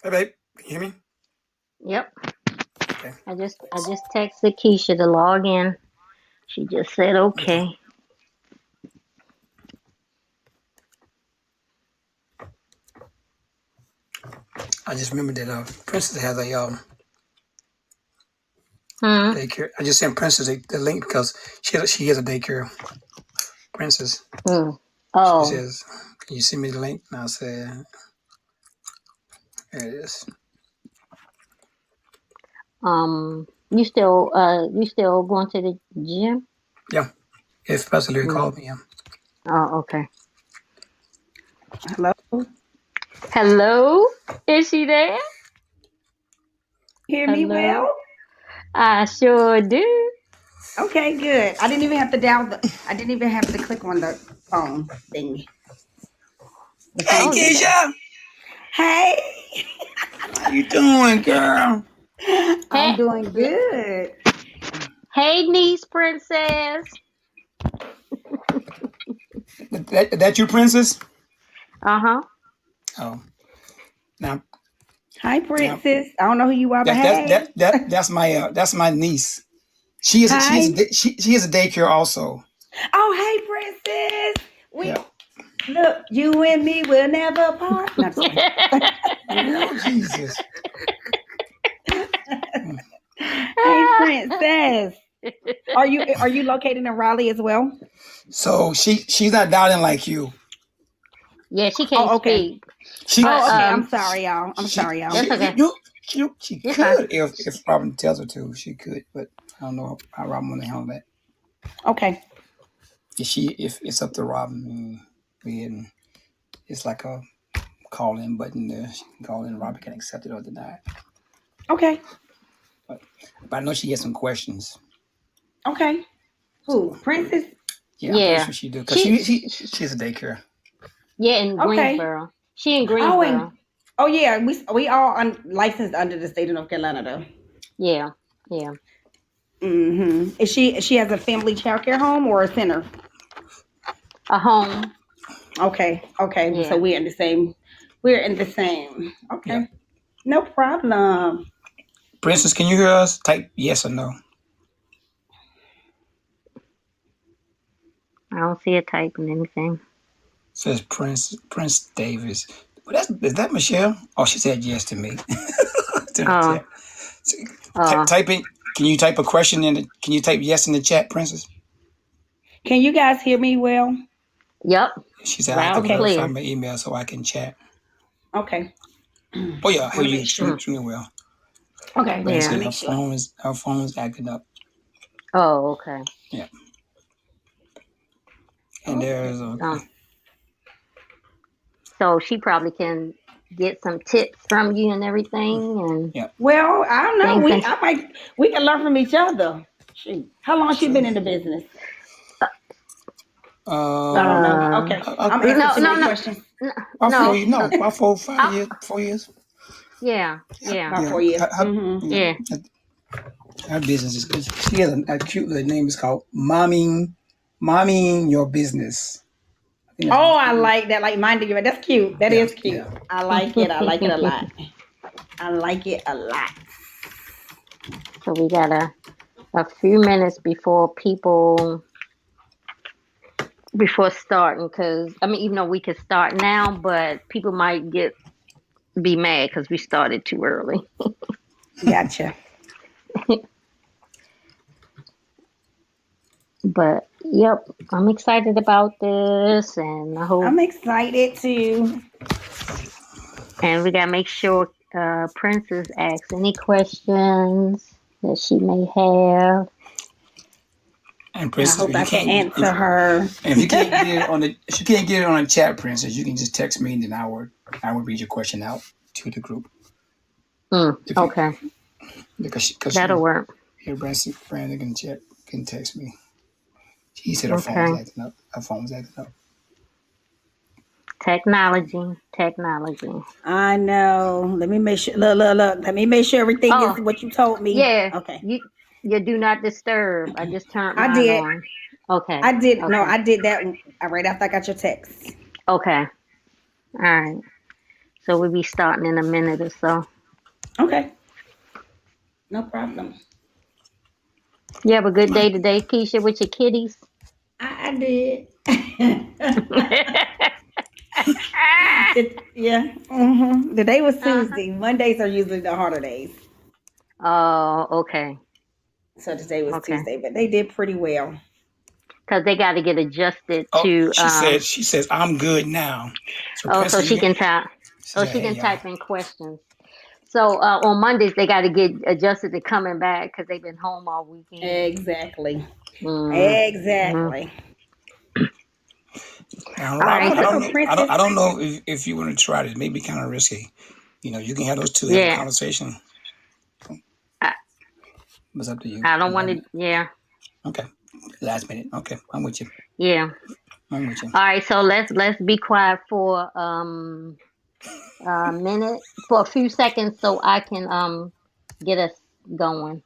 Hey, babe, can you hear me? Yep. Okay. I just texted Keisha to log in. She just said Okay. okay. I just remembered that Princess has a Hmm. daycare. I just sent Princess the link because she has a daycare. Princess. Hmm. She Oh. says, "Can you send me the link?" And I said, "Here it is." You still going to the gym? Yeah. If Pastor Louis Hmm. called me, yeah. Oh, okay. Hello? Hello? Is she there? Hear me Hello? well? I sure do. Okay, good. I didn't even have to I didn't even have to click on the phone thing. The Hey, phone Oh, did that. Keisha, Hey, how you doing, girl? I'm hey, doing good. hey, niece princess. That you, Princess? Uh-huh. Oh, now, Hi, now princess. I don't know who you are, but that that hey. that that that's my niece. She is Hi. she is a daycare also. Oh, hey, princess. Yeah. We look, you and me will never part. No, just playing. Oh, Jesus. Mm. Hey, princess. Are you located in Raleigh as well? So she's not doubting like you. Yeah, she can't Oh, okay. speak, She but Oh, okay. she I'm sorry, y'all. I'm she sorry, y'all. she that's okay. she You're fine. could if Robin tells her to. She could, but I don't know how Robin want to handle that. Okay. If it's up to Robin, it's like a call in button there. She can call in. Robin can accept it or deny it. Okay. But but I know she has some questions. Okay. Who? So Princess? yeah, I'm pretty Yeah. sure she do because She, she's a daycare. yeah, in Okay. Greensboro. She in Oh, and Greensboro. oh yeah, we all licensed under the state of North Carolina though. Yeah. Yeah. Is she has a family child care home or a center? A home. Okay. Okay. So Yeah. we're in the same. We're in the same. Yeah. Okay. No problem. Princess, can you hear us? Type yes or no. I don't see her typing anything. Says Prince Davis. Well, is that Michelle? Oh, she said yes to me. To the Oh. chat. So, Oh. type in. Can you type a question in? Can you type yes in the chat, Princess? Can you guys hear me well? Yep. She said I have Loud to and Okay. verify clear. my email so I can chat. Okay. Oh yeah, I hear Want to you make sure. extremely well. Okay. Brand Want Yeah. to said make sure. her phone is acting up. Oh, okay. Yeah, and Okay. there's a Um, so she probably can get some tips from you and everything and yeah. Well, I don't know. things and We can learn from each other. Shoot. How long she True. been in the business? Y'all don't know. Uh, Okay. uh, I'm asking no, too no, many no, questions. no, about no. 4 years. No, about 5 I, years. 4 years. yeah, yeah, About Yeah, 4 years. yeah. yeah. Her business is good. She has a cute little name. It's called Mommy Your Business. I think Oh, that's I like that. Like minding you. That's cute. That yeah, is cute. yeah. I like it. I like it a lot. I like it a lot. So we got a few minutes before starting, because I mean, even though we could start now, but people might be mad because we started too early. Gotcha. But yep, I'm excited about this, and I hope. I'm excited too. And we gotta make sure Princess asks any questions that she may have. And I Princess, hope if you I can can't, answer her. if you can't get it on the, if you can't get it on the chat, Princess, you can just text me, and then I will read your question out to the group. If you Okay, because that'll work. your Brandon can text me. He said her phone was Okay, acting up. Her phone was acting up. technology, technology. I know. Let me make sure. Look. Let me make sure everything is Oh, what you told me. yeah, Okay. you do not disturb. I just turned I mine did. on. Okay, I did. No, okay, I did that right after I got your text. okay. All right. So we'll be starting in a minute or so. Okay, no problem. You have a good day today, Keisha, with your kitties? I did. Yeah. The day was Uh-huh. Tuesday. Mondays are usually the harder days. Oh, okay. So today was Okay. Tuesday, but they did pretty well. Because they got to get adjusted Oh, to, she says, I'm good now. So oh, so Princess, she you can, can type. she Oh, said, she hey, can y'all. type in questions. So on Mondays, they got to get adjusted to coming back because they've been home all weekend. Exactly. Mm. Mm. Exactly. Now, All Robin, right. Okay, So, so Princess. I don't know if you want to try this. It may be kind of risky. You can have those two have a yeah, conversation. I, It's up to you. I don't want to, yeah, Okay. Last minute. Okay. I'm with you. yeah. I'm with you. All right. So let's be quiet for a minute, for a few seconds so I can get us going.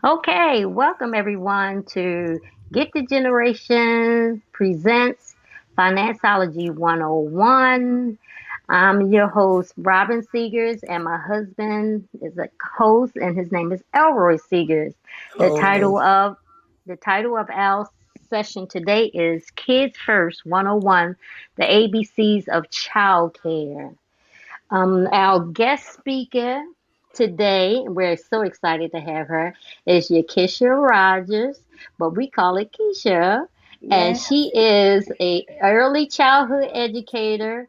Okay, welcome everyone to Get the Generation presents Financiology 101. I'm your host, Robin Seegers, and my husband is a host, and his name is Elroy Seegers. The Hello. Hello. title of the title of our session today is Kids First 101: The ABCs of Childcare. Our guest speaker today, we're so excited to have her, is Yakisha Rogers, but we call it Keisha. And Yes. she is a early childhood educator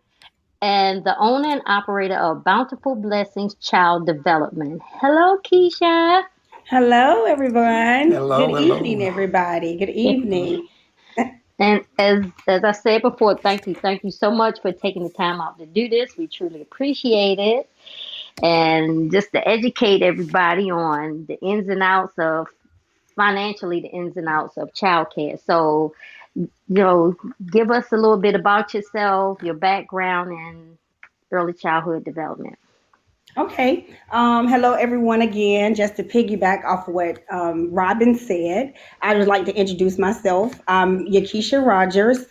and the owner and operator of Bountiful Blessings Child Development. Hello, Keisha. Hello, everyone. Good Hello. evening, Hello. everybody. Good evening. And as I said before, thank you so much for taking the time out to do this. We truly appreciate it. And just to educate everybody on the ins and outs of financially the ins and outs of childcare. So, give us a little bit about yourself, your background, and early childhood development. Okay. Hello, everyone, again. Just to piggyback off what Robin said, I would like to introduce myself. I'm Yakisha Rogers,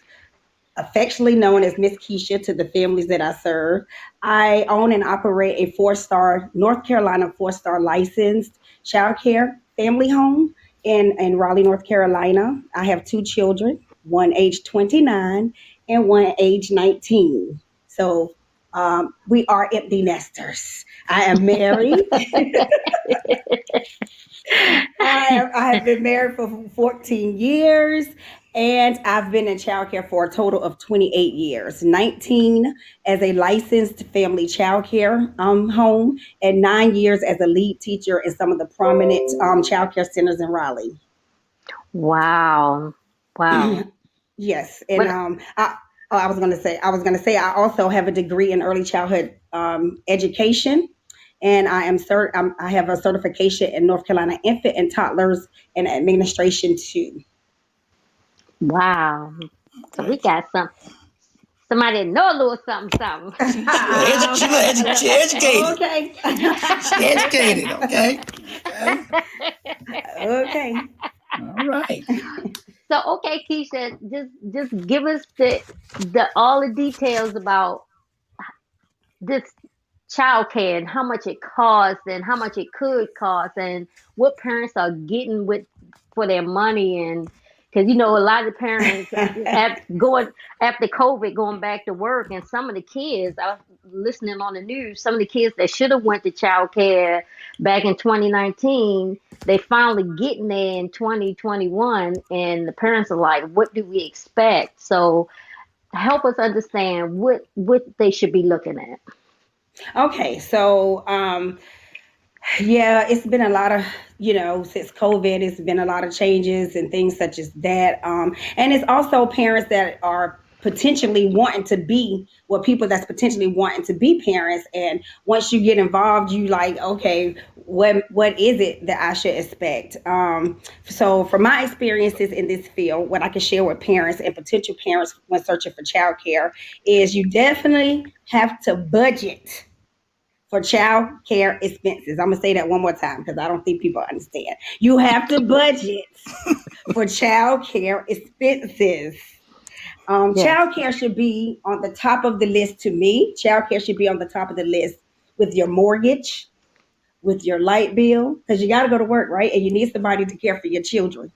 affectionately known as Miss Keisha to the families that I serve. I own and operate a North Carolina four-star licensed childcare family home in Raleigh, North Carolina. I have two children, one age 29 and one age 19. So we are empty nesters. I am married. I have been married for 14 years and I've been in childcare for a total of 28 years, 19 as a licensed family childcare home and 9 years as a lead teacher in some of the prominent childcare centers in Raleigh. Wow. Wow. Yes, and What I was going to say I also have a degree in early childhood education, and I have a certification in North Carolina infant and toddlers and administration too. wow. So we Okay. got somebody that know a little something something. She educated. Okay. She educated. Okay. Okay. Okay. All right. So okay, Keisha, just give us the all the details about this childcare and how much it costs and how much it could cost and what parents are getting with for their money. And because a lot of parents going after COVID going back to work, and some of the kids I was listening on the news, some of the kids that should have went to childcare back in 2019, they finally getting there in 2021, and the parents are like, what do we expect? So help us understand what they should be looking at. Okay. So yeah, it's been a lot of, since COVID, it's been a lot of changes and things such as that. And it's also parents that are potentially wanting to be, well, people that's potentially wanting to be parents. And once you get involved, you like, okay, what is it that I should expect? So from my experiences in this field, what I can share with parents and potential parents when searching for childcare is you definitely have to budget for child care expenses. I'm gonna say that one more time because I don't think people understand. You have to budget for child care expenses. Yes. Child care should be on the top of the list to me. Child care should be on the top of the list with your mortgage, with your light bill, because you got to go to work, right? And you need somebody to care for your children.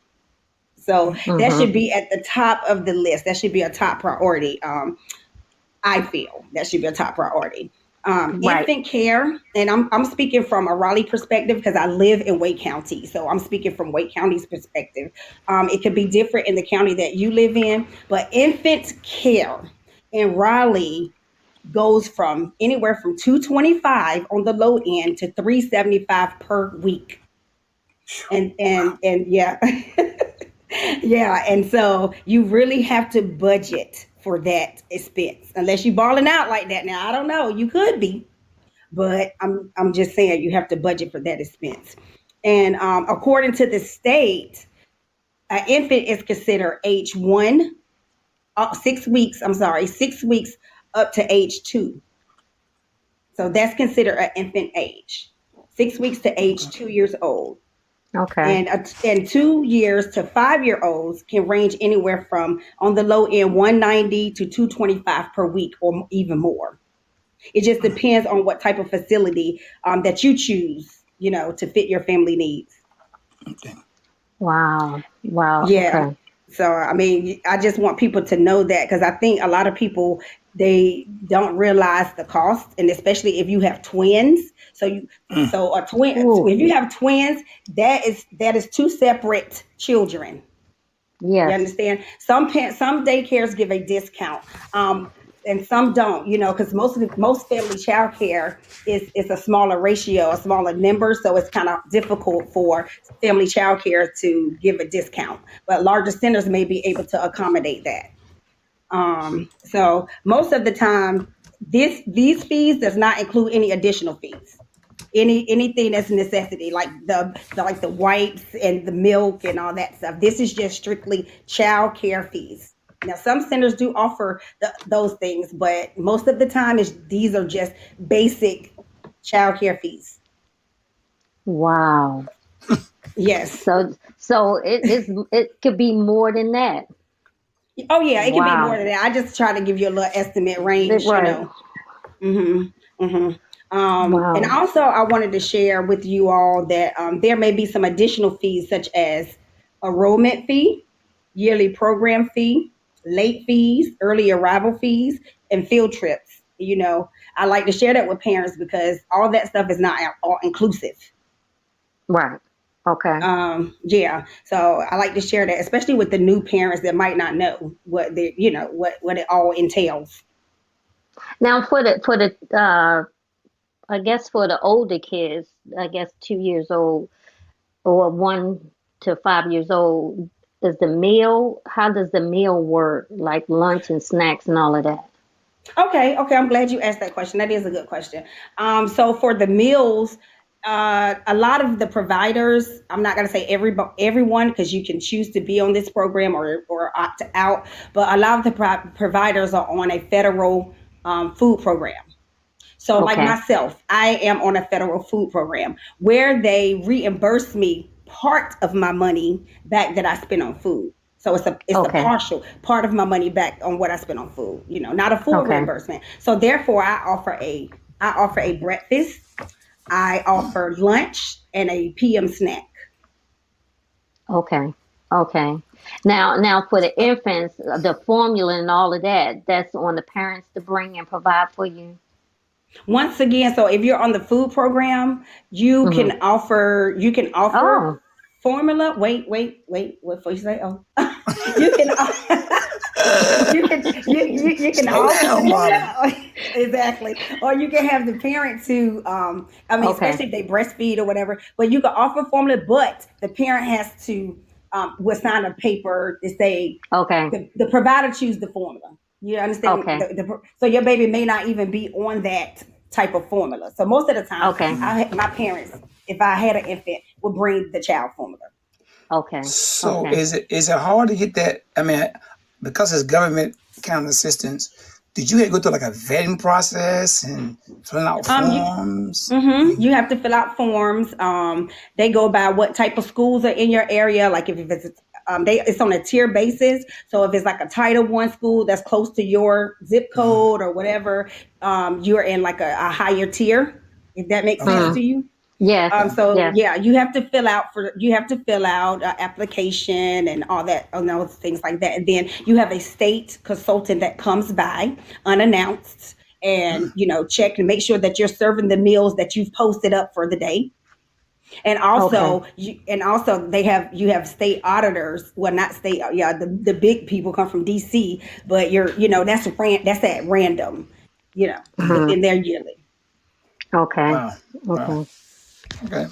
So that Mm-hmm. should be at the top of the list. That should be a top priority. I feel that should be a top priority. Right. Infant care, and I'm speaking from a Raleigh perspective because I live in Wake County, so I'm speaking from Wake County's perspective. It could be different in the county that you live in, but infant care in Raleigh goes from anywhere from 225 on the low end to 375 per week. And yeah. Yeah, and so you really have to budget for that expense. Unless you balling out like that. Now, I don't know, you could be, but I'm just saying you have to budget for that expense. And according to the state, an infant is considered age 1, 6 weeks, I'm sorry, 6 weeks up to age 2. So that's considered an infant age. 6 weeks to age 2 years old. Okay. And 2 years to 5 year olds can range anywhere from on the low end 190 to 225 per week or even more. It just depends on what type of facility that you choose, to fit your family needs. Okay. Wow. Wow. Yeah. Okay. So, I mean, I just want people to know that because I think a lot of people they don't realize the cost, and especially if you have twins. Mm. So a twin, Ooh. if you have twins, that is two separate children. You Yes. understand? Some daycares give a discount, and some don't. Because most family child care is a smaller ratio, a smaller number, so it's kind of difficult for family child care to give a discount. But larger centers may be able to accommodate that. So most of the time, these fees does not include any additional fees. Anything that's a necessity, like the wipes and the milk and all that stuff. This is just strictly child care fees. Now, some centers do offer those things, but most of the time, these are just basic child care fees. Wow. Yes. So it could be more than that. Oh yeah, it can be more Wow. than that. I just try to give you a little estimate range. Right. Hmm. Hmm. And Wow. also, I wanted to share with you all that there may be some additional fees, such as enrollment fee, yearly program fee, late fees, early arrival fees, and field trips. I like to share that with parents because all that stuff is not all inclusive. Right. Okay. Yeah, so I like to share that, especially with the new parents that might not know what it all entails. Now for the I guess for the older kids, I guess 2 years old or 1 to 5 years old, how does the meal work? Like lunch and snacks and all of that? Okay, okay. I'm glad you asked that question. That is a good question. So for the meals, a lot of the providers, I'm not going to say everyone because you can choose to be on this program or opt out, but a lot of the providers are on a federal food program. So, like Okay. myself, I am on a federal food program where they reimburse me part of my money back that I spend on food. So it's a Okay. partial part of my money back on what I spend on food. Not a full Okay. reimbursement. So therefore, I offer a breakfast, I offer lunch, and a PM snack. Okay. Okay. Now for the infants, the formula and all of that, that's on the parents to bring and provide for you. Once again, so if you're on the food program, you Hmm. can offer Oh. formula. Wait. What for you say? Oh, you can. You can Slow offer down, Robin. exactly, or you can have the parent to. I mean, Okay. especially if they breastfeed or whatever. But you can offer formula, but the parent has to will sign a paper to say Okay. the provider choose the formula. You understand? Okay. So your baby may not even be on that type of formula. So most of the time, Okay. my parents, if I had an infant, would bring the child formula. Okay. So Okay. is it hard to get that? I mean, because it's government kind of assistance, did you go through like a vetting process and filling out You forms? You have to fill out forms. They go by what type of schools are in your area. Like if it's it's on a tier basis. So if it's like a Title I school that's close to your zip Mhm. code or whatever, you're in like a higher tier. If that makes sense Okay. Mm. to you. Yes, Okay. So yes. yeah, you have to fill out application and all that, and those things like that. And then you have a state consultant that comes by unannounced and check and make sure that you're serving the meals that you've posted up for the day. And Okay. also you have state auditors. Well, not state. Yeah, the big people come from DC, but that's at random. Hmm. And they're yearly. Okay. Wow. Wow. Okay. Okay.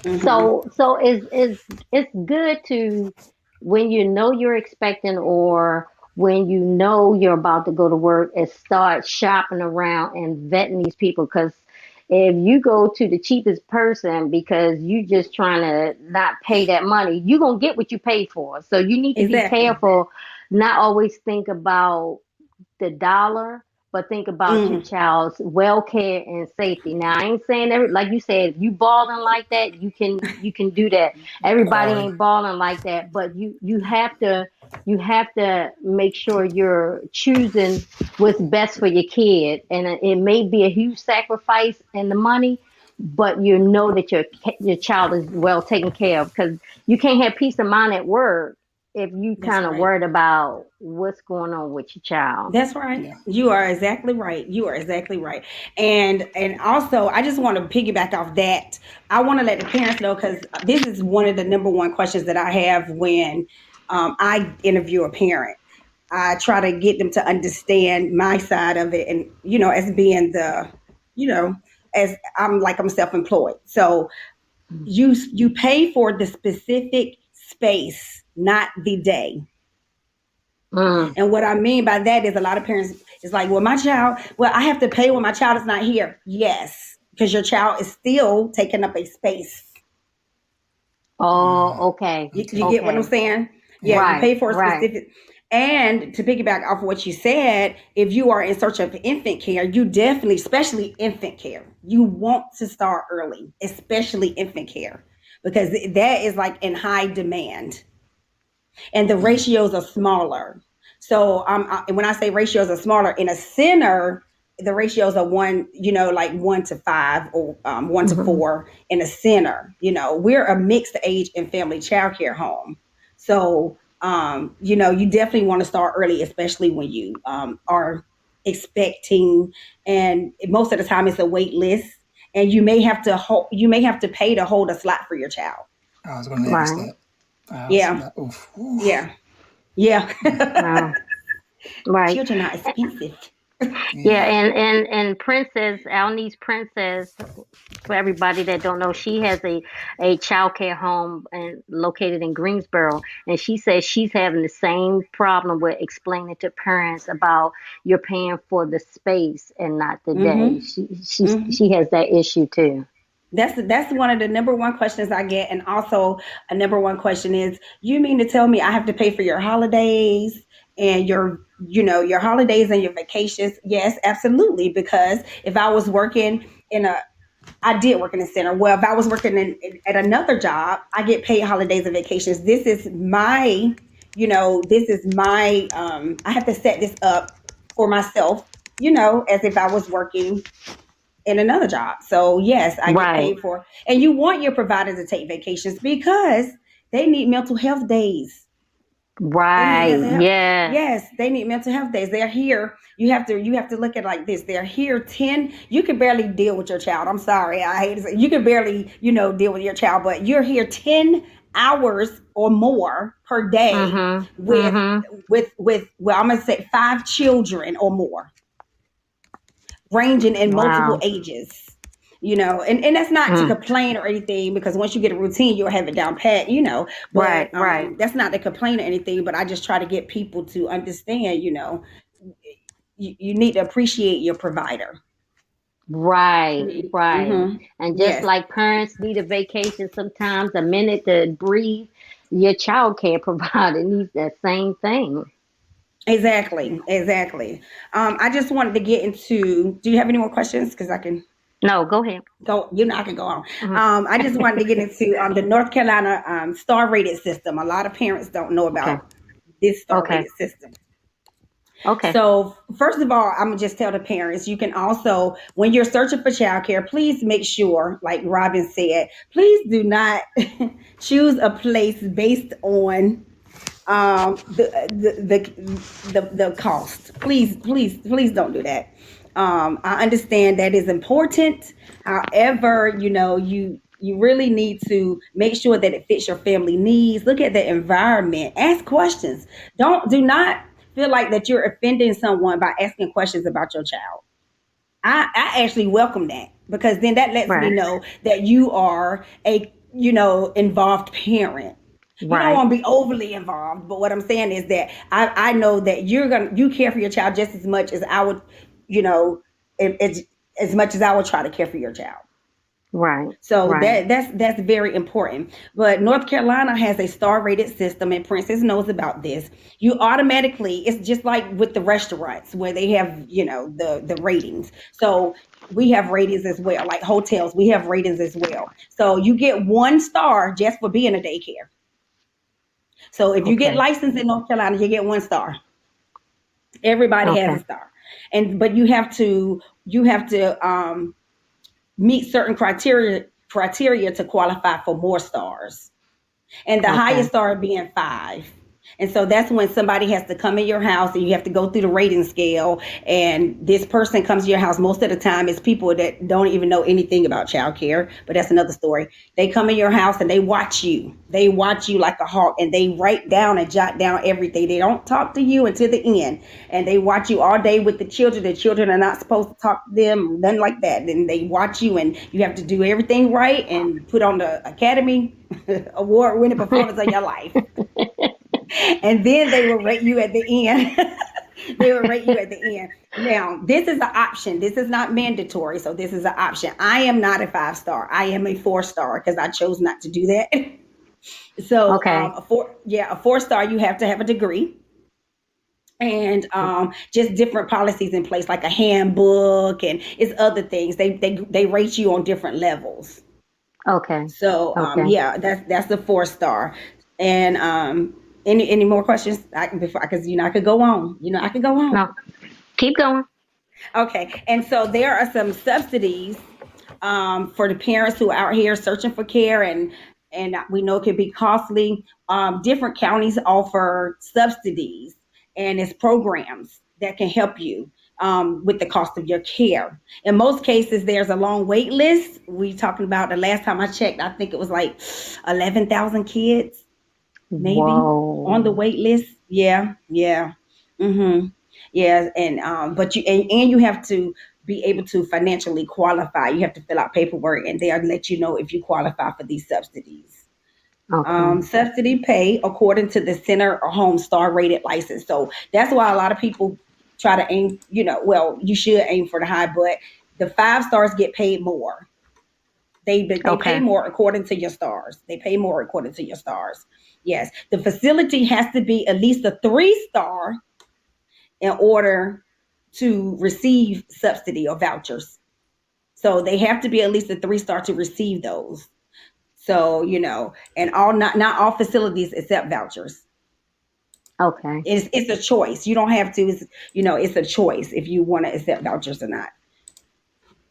Hmm. So it's good to, when you know you're expecting, or when you know you're about to go to work, and start shopping around and vetting these people. Because if you go to the cheapest person because you just trying to not pay that money, you're gonna get what you pay for. So you need to be Exactly. careful, not always think about the dollar, but think about your Mm, child's welfare and safety. Now, I ain't saying like you said, if you balling like that, you can do that. Everybody Or ain't balling like that, but you have to make sure you're choosing what's best for your kid, and it may be a huge sacrifice in the money, but you know that your child is well taken care of, because you can't have peace of mind at work if you that's kind of right. worried about what's going on with your child. That's right. yeah. You are exactly right. You are exactly right. And also, I just want to piggyback off that. I want to let the parents know, because this is one of the number one questions that I have when I interview a parent. I try to get them to understand my side of it, and as being you know, as I'm self-employed. So you pay for the specific space, not the day. Mm, And what I mean by that is, a lot of parents is like, well, I have to pay when my child is not here. Yes, because your child is still taking up a space. oh, Mm, okay, You okay. get what I'm okay, saying? Yeah, you right, pay for a right. specific. And to piggyback off of what you said, if you are in search of infant care, you definitely, especially infant care, you want to start early, especially infant care, because that is like in high demand, and the Mm, ratios are smaller. So when I say ratios are smaller in a center, the ratios are one, like 1 to 5, or 1 to 4 in a center. We're a mixed age and family childcare home. So, you definitely want to start early, especially when you are expecting, and most of the time it's a wait list, and you may have to pay to hold a slot for your child. I was going to ask Right. that. Yeah, Oof, oof. yeah, yeah. Wow. Right. Children are expensive. Yeah, Yeah. and Princess, our niece Princess, for everybody that don't know, she has a child care home and located in Greensboro, and she says she's having the same problem with explaining to parents about you're paying for the space and not the day. Mm-hmm. She Mm-hmm. has that issue too. That's one of the number one questions I get, and also a number one question is, you mean to tell me I have to pay for your holidays and your holidays and your vacations? Yes, absolutely. Because if I was working in a I did work in a center. Well, if I was working at another job, I get paid holidays and vacations. This is my, I have to set this up for myself, as if I was working in another job. So yes, I get Right. paid for, and you want your provider to take vacations because they need mental health days. They need Right. mental health. Yes. Yes, they need mental health days. They're here. You have to look at it like this. They're here 10. You can barely deal with your child. I'm sorry. I hate to say, you can barely, deal with your child, but you're here 10 hours or more per day Mhm. with Mhm. well, I'm gonna say 5 children or more, ranging in multiple Wow. ages. And that's not to Mm. complain or anything, because once you get a routine, you'll have it down pat. Right. But Right. that's not to complain or anything. But I just try to get people to understand. You need to appreciate your provider. Right, right. Mm-hmm. And just Yes. like parents need a vacation sometimes, a minute to breathe, your child care provider needs that same thing. Exactly. I just wanted to get into. Do you have any more questions? Because I can No, go ahead. go. You know, I can go on. Mhm. I just wanted to get into the North Carolina star rated system. A lot of parents don't know Okay. about this star Okay. rated system. Okay. So, first of all, I'm gonna just tell the parents you can also, when you're searching for childcare, please make sure, like Robin said, please do not choose a place based on the cost. Please don't do that. I understand that is important. However, you really need to make sure that it fits your family needs. Look at the environment. Ask questions. Do not feel like that you're offending someone by asking questions about your child. I actually welcome that because then that lets me Right. know that you are a involved parent. You don't Right. want to be overly involved, but what I'm saying is that I know that you care for your child just as much as I would, you know, as much as I would try to care for your child. Right. So Right. that's very important. But North Carolina has a star rated system, and Princess knows about this. You automatically, it's just like with the restaurants where they have the ratings. So we have ratings as well, like hotels. We have ratings as well. So you get 1 star just for being a daycare. So if you get Okay. licensed in North Carolina, you get 1 star. Everybody has Okay. a star, and but you have to meet certain criteria to qualify for more stars, and the Okay. highest star being 5. And so that's when somebody has to come in your house and you have to go through the rating scale. And this person comes to your house. Most of the time, it's people that don't even know anything about childcare, but that's another story. They come in your house and they watch you. They watch you like a hawk, and they write down and jot down everything. They don't talk to you until the end. And they watch you all day with the children. The children are not supposed to talk to them, nothing like that. Then they watch you, and you have to do everything right and put on the Academy award winning performance of your life. And then they will rate you at the end. They will rate you at the end. Now, this is an option. This is not mandatory. So this is an option. I am not a 5 star. I am a 4 star because I chose not to do that. So Okay. a 4 star, you have to have a degree, and just different policies in place, like a handbook, and it's other things. They rate you on different levels. Okay. So Okay. yeah, that's the 4 star. And any more questions? Before, because I could go on. I could go on. No. Keep going. Okay, and so there are some subsidies for the parents who are out here searching for care, and we know it can be costly. Different counties offer subsidies, and it's programs that can help you with the cost of your care. In most cases, there's a long wait list. We talking about the last time I checked, I think it was like 11,000 kids maybe on the Whoa. wait list. Yeah, yeah. Mm-hmm. Yeah, and but and you have to be able to financially qualify. You have to fill out paperwork, and they'll let you know if you qualify for these subsidies. Okay. Subsidy pay according to the center or home star rated license. So that's why a lot of people try to aim. Well, you should aim for the high, but the 5 stars get paid more. They pay Okay. more according to your stars. They pay more according to your stars. Yes, the facility has to be at least a 3 star in order to receive subsidy or vouchers. So they have to be at least a 3 star to receive those. So and all not all facilities accept vouchers. Okay. It's a choice. You don't have to. It's a choice if you want to accept vouchers or not.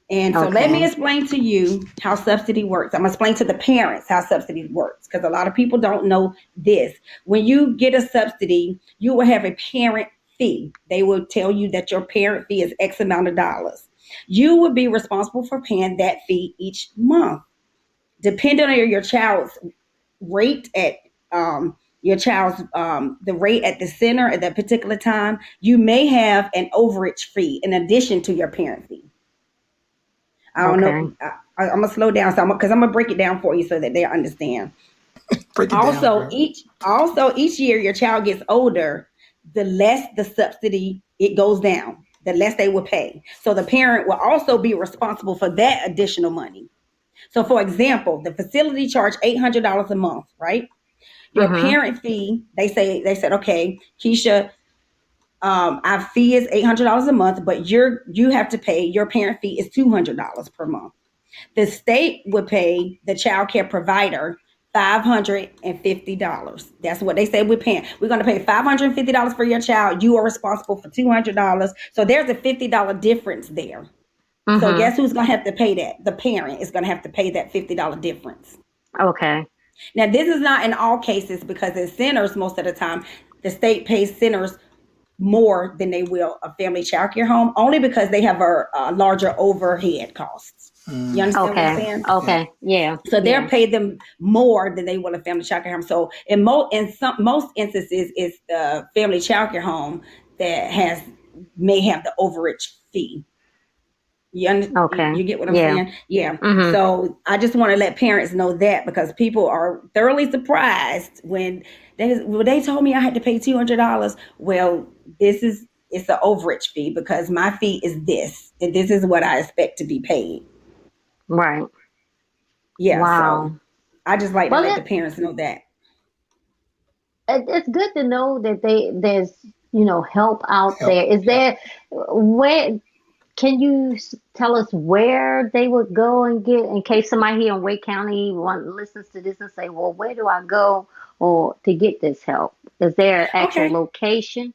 And so let me Okay. explain to you how subsidy works. I'm going to explain to the parents how subsidy works because a lot of people don't know this. When you get a subsidy, you will have a parent fee. They will tell you that your parent fee is X amount of dollars. You will be responsible for paying that fee each month. Depending on your child's rate at the rate at the center at that particular time, you may have an overage fee in addition to your parent fee. I don't Okay. know. I'm gonna slow down, so because I'm gonna break it down for you so that they understand. Break it down, Also, girl. each year your child gets older, the less the subsidy it goes down, the less they will pay. So the parent will also be responsible for that additional money. So, for example, the facility charge $800 a month, right? Your Mhm. parent fee, they said, okay, Keisha, Our fee is $800 a month, but you have to pay, your parent fee is $200 per month. The state would pay the child care provider $550. That's what they say we're paying. We're going to pay $550 for your child. You are responsible for $200. So there's a $50 difference there. So Mm-hmm. guess who's going to have to pay that? The parent is going to have to pay that $50 difference. Okay. Now, this is not in all cases, because in centers, most of the time, the state pays centers more than they will a family child care home, only because they have a larger overhead costs. You understand what I'm Okay. saying? Yeah. Okay. Yeah. So they're Yeah. paid them more than they will a family child care home. So in most instances, it's the family child care home that may have the overage fee. Okay. You get what I'm Yeah. saying? Yeah. Mm-hmm. So I just want to let parents know that, because people are thoroughly surprised when they told me I had to pay $200. Well, it's an overage fee, because my fee is this, and this is what I expect to be paid. Right. Yeah. So Wow. I just like to Well, let the parents know that. it's good to know that there's help out Help. there. Is Yeah. there where can you tell us where they would go and get, in case somebody here in Wake County listens to this and say, well, where do I go or to get this help? Is there an actual Okay. location?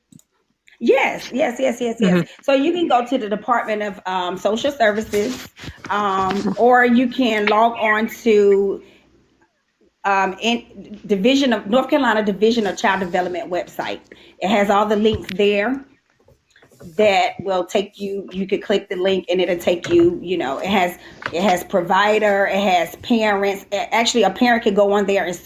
Yes, yes, yes, yes, yes. Mm-hmm. So you can go to the Department of Social Services, or you can log on to in Division of North Carolina Division of Child Development website. It has all the links there that will take you. You could click the link and it'll take you. It has provider, it has parents. Actually, a parent could go on there and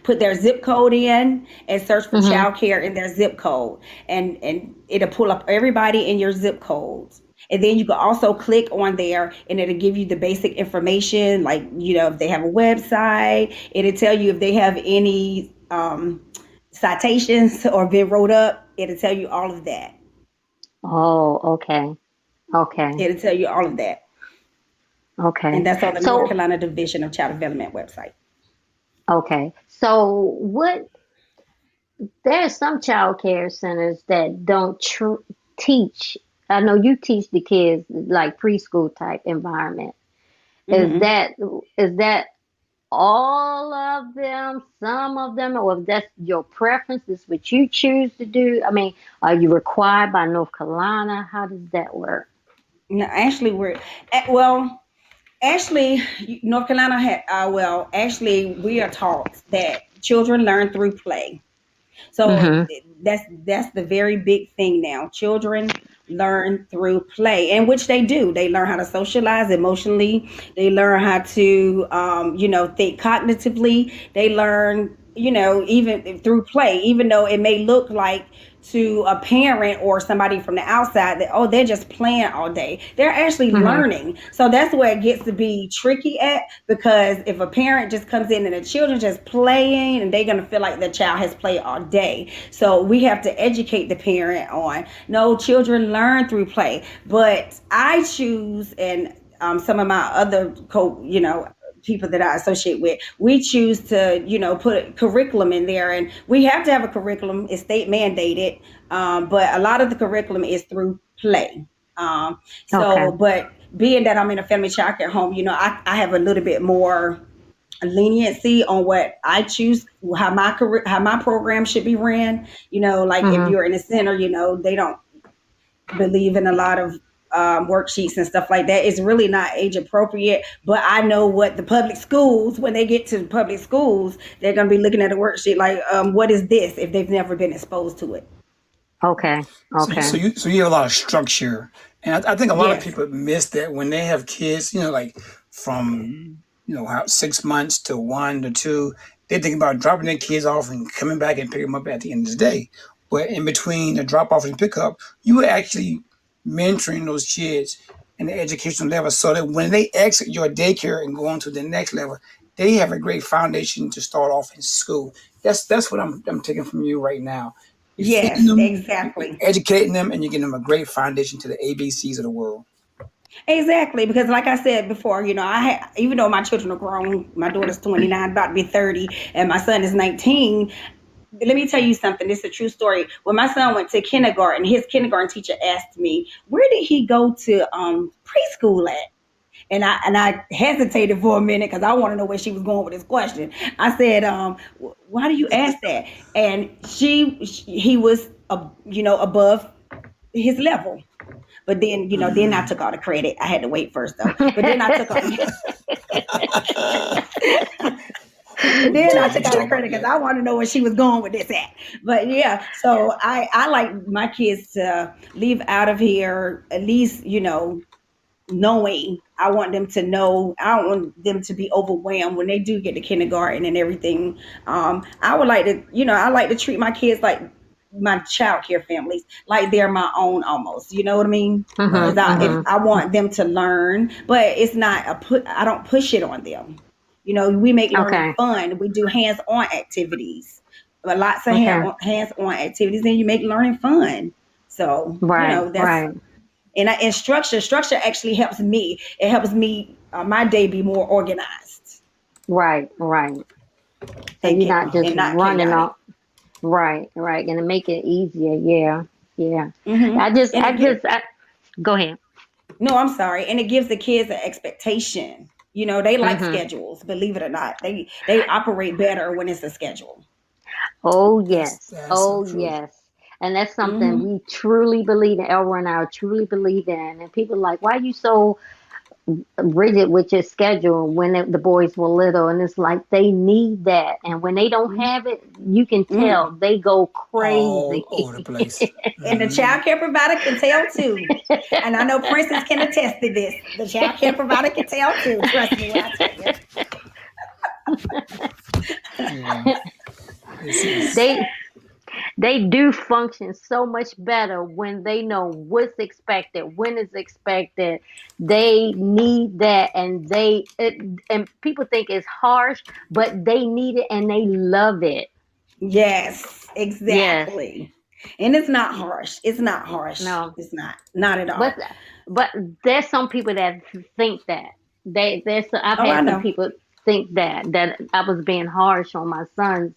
put their zip code in and search for Mm-hmm. childcare in their zip code, and it'll pull up everybody in your zip codes. And then you can also click on there and it'll give you the basic information, like, if they have a website. It'll tell you if they have any citations or been wrote up. It'll tell you all of that. Oh, okay. Okay. It'll tell you all of that. And Okay. that's on the North So, Carolina Division of Child Development website. okay. So, there are some child care centers that don't teach. I know you teach the kids like preschool type environment. Is Hmm. that is that all of them, some of them, or if that's your preference, is what you choose to do? I mean, are you required by North Carolina? How does that work? No, actually, well, actually, North Carolina actually, we are taught that children learn through play. So Mm-hmm. that's the very big thing now. Children learn through play, and which they do. They learn how to socialize emotionally. They learn how to, think cognitively. They learn, even through play, even though it may look like to a parent or somebody from the outside that, oh, they're just playing all day. They're actually Mm-hmm. learning. So that's where it gets to be tricky at, because if a parent just comes in and the children just playing, and they're going to feel like the child has played all day. So we have to educate the parent on, no, children learn through play. But I choose, and some of my other people that I associate with, we choose to, put curriculum in there, and we have to have a curriculum. It's state mandated, but a lot of the curriculum is through play. Okay. But being that I'm in a family child care home, I have a little bit more leniency on what I choose, how my program should be ran. Like if Mm-hmm. you're in a center, they don't believe in a lot of worksheets and stuff like that. It's really not age appropriate. But I know what the public schools, when they get to public schools, they're going to be looking at a worksheet like, what is this, if they've never been exposed to it. Okay. So you, Okay. so you so you have a lot of structure, and I think a lot of Yes. people miss that when they have kids. Like from 6 months to 1 to 2, they think about dropping their kids off and coming back and pick them up at the end of the day. But in between the drop off and pickup, you are actually mentoring those kids in the educational level, so that when they exit your daycare and go on to the next level, they have a great foundation to start off in school. That's what I'm taking from you right now. You're feeding Yes, them, you're exactly. educating them, and you're giving them a great foundation to the ABCs of the world. Exactly, because like I said before, even though my children are grown, my daughter's 29, about to be 30, and my son is 19. let me tell you something. This is a true story. When my son went to kindergarten, his kindergarten teacher asked me, "Where did he go to preschool at?" And I hesitated for a minute because I want to know where she was going with this question. I said, "Why do you ask that?" And he was, above his level. But then, then I took all the credit. I had to wait first though. But then I took all, then I took all the credit because I want to know where she was going with this at. But yeah, so I like my kids to leave out of here at least, knowing. I want them to know. I don't want them to be overwhelmed when they do get to kindergarten and everything. I would like to, I like to treat my kids like my child care families, like they're my own almost. You know what I mean? Right. Because if I want them to learn, but it's not I don't push it on them. We make learning Okay. fun. We do hands-on activities, lots of Okay. hands-on activities, and you make learning fun. So Right. that's Right. and structure actually helps me. It helps me my day be more organized Right. Right. So and you're not just and not running chaotic. off. Right. Right. And to make it easier. Yeah. Yeah. Hmm. I just, And I it get just, I, go ahead. no, I'm sorry, and it gives the kids an expectation. They like Hmm. schedules. Believe it or not, they operate better when it's a schedule. Oh, That's yes. that's so Oh, true. yes. And that's something Hmm. we truly believe in. Elroy and I truly believe in. And people are like, why are you so rigid with your schedule when the boys were little? And it's like they need that. And when they don't have it, you can tell Mm. they go All crazy. over the place. And the Hmm. child care provider can tell too. And I know Princess can attest to this. The child care provider can tell too. Trust me when I tell you. Yeah. This is. they they do function so much better when they know what's expected, when it's expected. They need that, and and people think it's harsh, but they need it and they love it. Yes, Yes. exactly. And it's not harsh. It's not harsh. No. It's not at But all. but there's some people that think that I've Oh, I had some know. people think that I was being harsh on my sons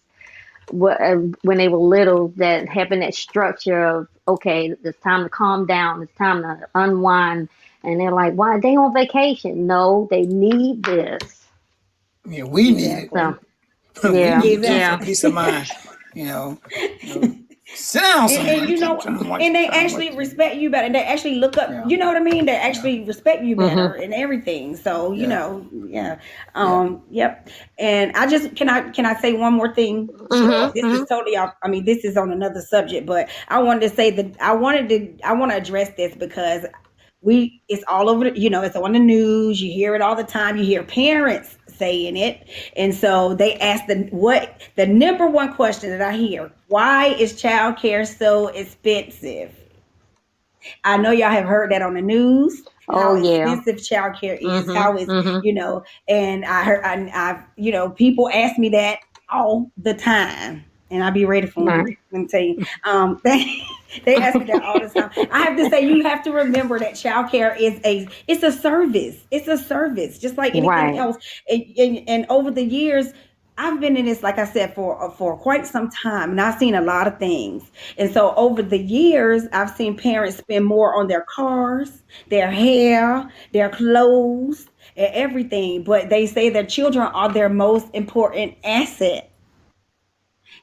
when they were little, that having that structure of, okay, it's time to calm down, it's time to unwind, and they're like, why they on vacation? No, they need this. Yeah, we need it. Exactly. So We yeah, need it too yeah. for Exactly. peace of mind. You know, you know, sit down And somewhere. You you keep know, trying to watch, and they trying to watch actually TV. respect you better. And they actually look up, Yeah, you know what I mean? They yeah, actually respect you better Mhm. and everything. So, yeah, yeah. yeah. Yep. And I just can I say one more thing? Sure. Mhm. This is Mhm. totally off. I mean, this is on another subject, but I wanted to say that I want to address this because it's all over it's on the news. You hear it all the time. You hear parents saying it. And so they ask the number one question that I hear: why is childcare so expensive? I know y'all have heard that on the news, Oh how yeah. expensive childcare is, Mhm. how it's, Mhm. and I heard, I've, people ask me that all the time, and I'll be ready for them. Right. Let me tell you, they ask me that all the time. I have to say, you have to remember that childcare it's a service. It's a service, just like anything Right. else. And over the years, I've been in this, like I said, for quite some time, and I've seen a lot of things. And so over the years, I've seen parents spend more on their cars, their hair, their clothes, and everything. But they say their children are their most important asset.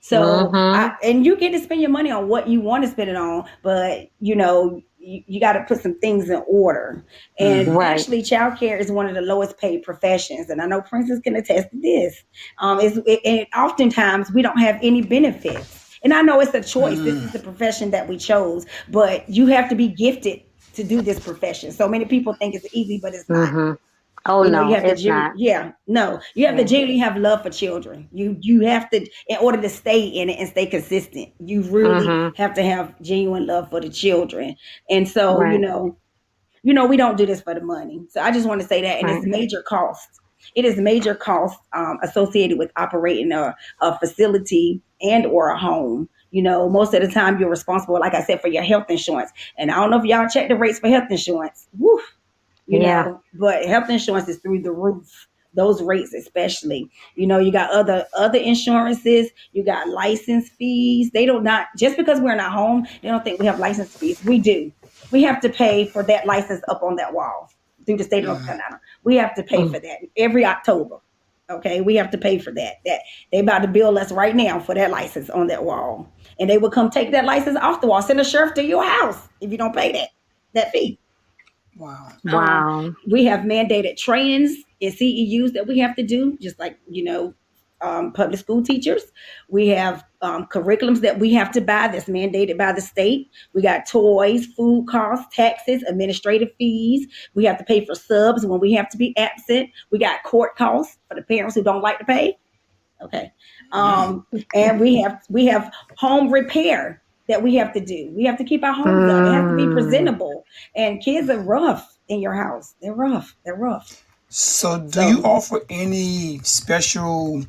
So, Mhm. and you get to spend your money on what you want to spend it on, but you got to put some things in order. And Hmm. Right. actually, childcare is one of the lowest paid professions, and I know Princess can attest to this. And oftentimes we don't have any benefits. And I know it's a choice. This is Hmm. the profession that we chose, but you have to be gifted to do this profession. So many people think it's easy, but it's not. Mhm. Oh You no, have to it's not. yeah, no, you have to Yeah. genuinely have love for children. You have to, in order to stay in it and stay consistent, you really Mhm. have to have genuine love for the children. And so, Right. we don't do this for the money. So I just want to say that, and it's Right. major cost. It is major cost associated with operating a facility and or a home. Most of the time you're responsible, like I said, for your health insurance. And I don't know if y'all check the rates for health insurance. Woo, Yeah. but health insurance is through the roof those rates especially. You got other insurances, you got license fees. They don't not just because we're not home, they don't think we have license fees. We do. We have to pay for that license up on that wall through the state of North Mm. Carolina. We have to pay Mm. for that every October. Okay, we have to pay for that. That they about to bill us right now for that license on that wall, and they will come take that license off the wall, send a sheriff to your house if you don't pay that fee. Wow. Um, Wow. we have mandated trainings in CEUs that we have to do, just like public school teachers. We have curriculums that we have to buy that's mandated by the state. We got toys, food costs, taxes, administrative fees. We have to pay for subs when we have to be absent. We got court costs for the parents who don't like to pay. Okay. Mm. And we have home repair that we have to do. We have to keep our homes up. It has to be Mm. presentable. And kids are rough in your house. They're rough. They're rough. So, do you So, offer any special,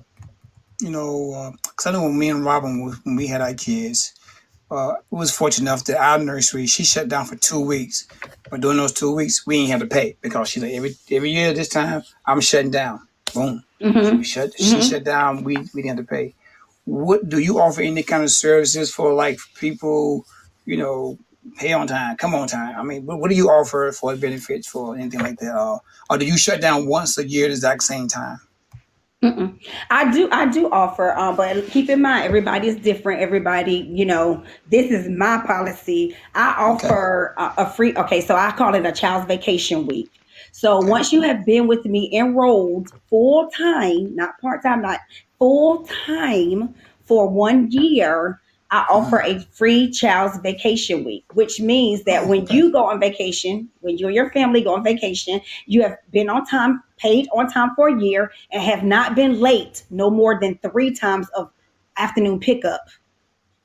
because I know when me and Robin, when we had our kids, we was fortunate enough that our nursery, she shut down for 2 weeks. But during those 2 weeks, we ain't have to pay because she's like, every year this time, I'm shutting down. Boom. mm-hmm, She mm-hmm. shut down, we didn't have to pay. What do you offer any kind of services for like people, you know, pay on time, come on time? I mean, what do you offer for benefits for anything like that? Or do you shut down once a year at the exact same time? Mm-mm. I do offer, but keep in mind, everybody is different. Everybody, this is my policy. I Okay. offer a free, okay, so I call it a child's vacation week. So Okay. once you have been with me enrolled full time, not part time, not full time for 1 year, I offer Mhm. a free child's vacation week, which means that Oh, when okay. you go on vacation, when you and your family go on vacation, you have been on time, paid on time for a year, and have not been late no more than 3 times of afternoon pickup,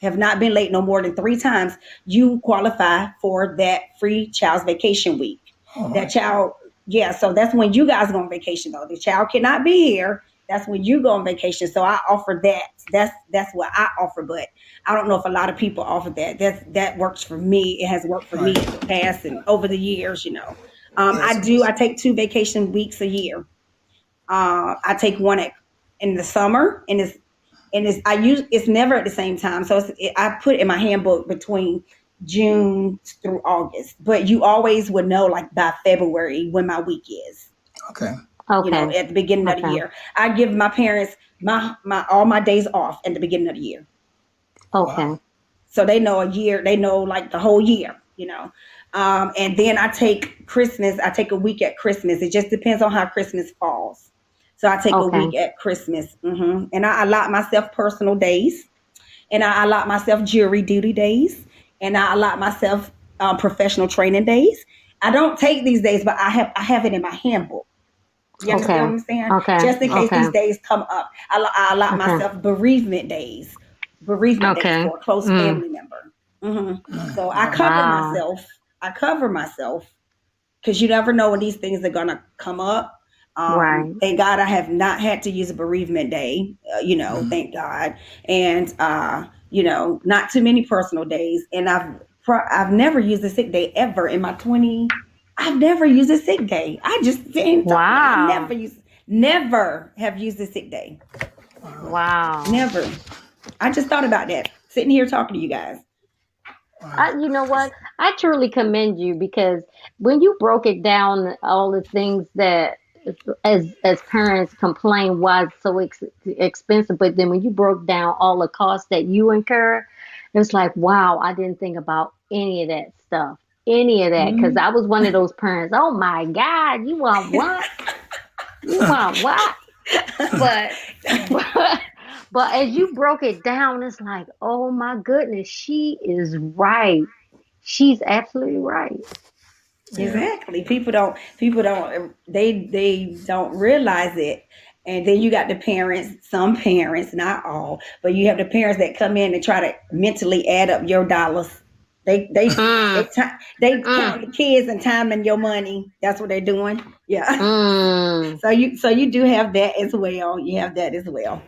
have not been late no more than 3 times, you qualify for that free child's vacation week. All That right. child, yeah, so that's when you guys go on vacation though. The child cannot be here. That's when you go on vacation. So I offer that. That's what I offer, but I don't know if a lot of people offer that. That works for me. It has worked for All right. me in the past and over the years. Yes. I take 2 vacation weeks a year. I take one in the summer, it's never at the same time. So I put in my handbook between June through August, but you always would know like by February when my week is. Okay. Okay. At the beginning of the Okay. year, I give my parents my all my days off at the beginning of the year, Wow. Okay. so they know a year. They know like the whole year. And then I take Christmas. I take a week at Christmas. It just depends on how Christmas falls. So I take a Okay. week at Christmas, and I allot myself personal days, and I allot myself jury duty days, and I allot myself professional training days. I don't take these days, but I have it in my handbook. You understand what Okay. I'm saying? Okay. Just in case Okay. these days come up, I allot Okay. myself bereavement days Okay. for a close Mm. family member. hmm So I Wow. cover Wow. myself. I cover myself because you never know when these things are gonna come up. Right. Thank God I have not had to use a bereavement day. Mhm. Thank God, and not too many personal days. And I've never used a sick day ever in my 20. I've never used a sick day. I just didn't talk about. I Wow. never have used a sick day. Wow. Wow. Never. I just thought about that sitting here talking to you guys. Wow. You know what? I truly commend you because when you broke it down, all the things that as parents complain why it's so expensive, but then when you broke down all the costs that you incur, it's like, wow, I didn't think about any of that stuff, any of that, because Mhm. I was one of those parents. Oh my God, you want what? You want what? But but but as you broke it down, it's like, oh my goodness, she is right. She's absolutely right. Yeah. Exactly. They don't realize it. And then you got the parents, some parents, not all, but you have the parents that come in and try to mentally add up your dollars. They they they Mm, they mm, count the kids and timing your money. That's what they're doing. Yeah. mm. So you do have that as well. You have that as well.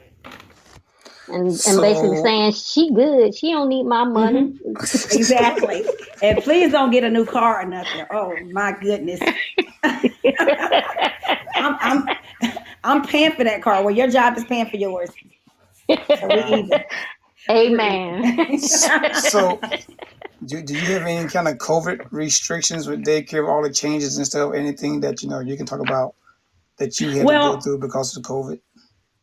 And basically So, saying she good. She don't need my money. hmm Exactly. And please don't get a new car or nothing. Oh my goodness. I'm I'm I'm paying for that car. Well, your job is paying for yours. So we Wow. even. We're Amen. even. So, do you have any kind of COVID restrictions with daycare, all the changes and stuff? Anything that you can talk about that you had to go Well, through because of the COVID?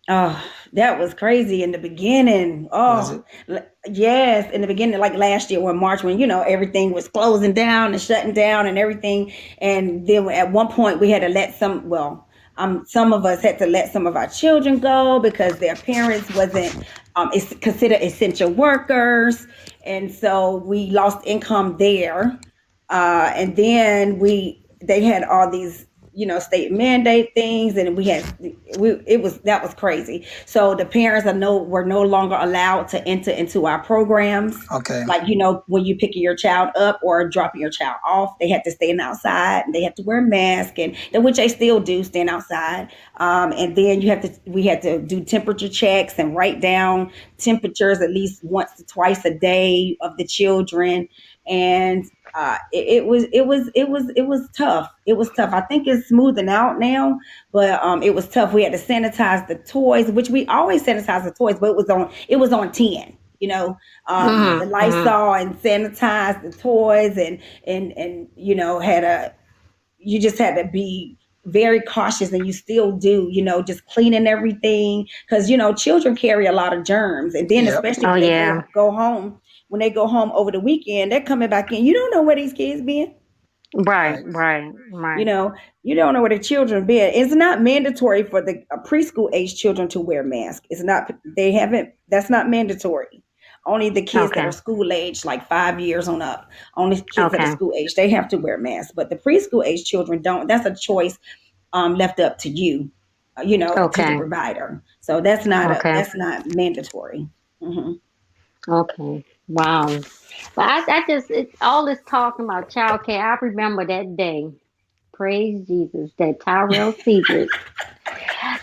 oh, that was crazy in the beginning. Was Oh, it? yes, in the beginning, like last year when March, when everything was closing down and shutting down and everything, and then at one point we had to let some of us had to let some of our children go because their parents wasn't is considered essential workers, and so we lost income there. And then they had all these state mandate things, and it was that was crazy. So the parents were no longer allowed to enter into our programs. Okay. Like, when you picking your child up or dropping your child off, they had to stay outside and they had to wear a mask, and which they still do, stand outside. And then we had to do temperature checks and write down temperatures at least once or twice a day of the children. And it was tough. It was tough. I think it's smoothing out now, but it was tough. We had to sanitize the toys, which we always sanitize the toys, but it was on 10. The Mm-hmm. Mm-hmm. Lysol and sanitize the toys, and you just had to be very cautious, and you still do, just cleaning everything, because children carry a lot of germs, and then Yep. especially Oh when they yeah. go home. When they go home over the weekend, they're coming back in. You don't know where these kids been. Right. Right. Right. You Right. know, you don't know where the children been. It's not mandatory for the preschool age children to wear masks. It's not. They haven't. That's not mandatory. Only the kids that are Okay. school age, like 5 years on up. Only kids that are Okay. school age, they have to wear masks. But the preschool age children don't. That's a choice left up to you, to the Okay. provider. So that's not mandatory. Hmm. Okay. Wow. But all this talking about childcare. I remember that day. Praise Jesus. That Tyrell Secret.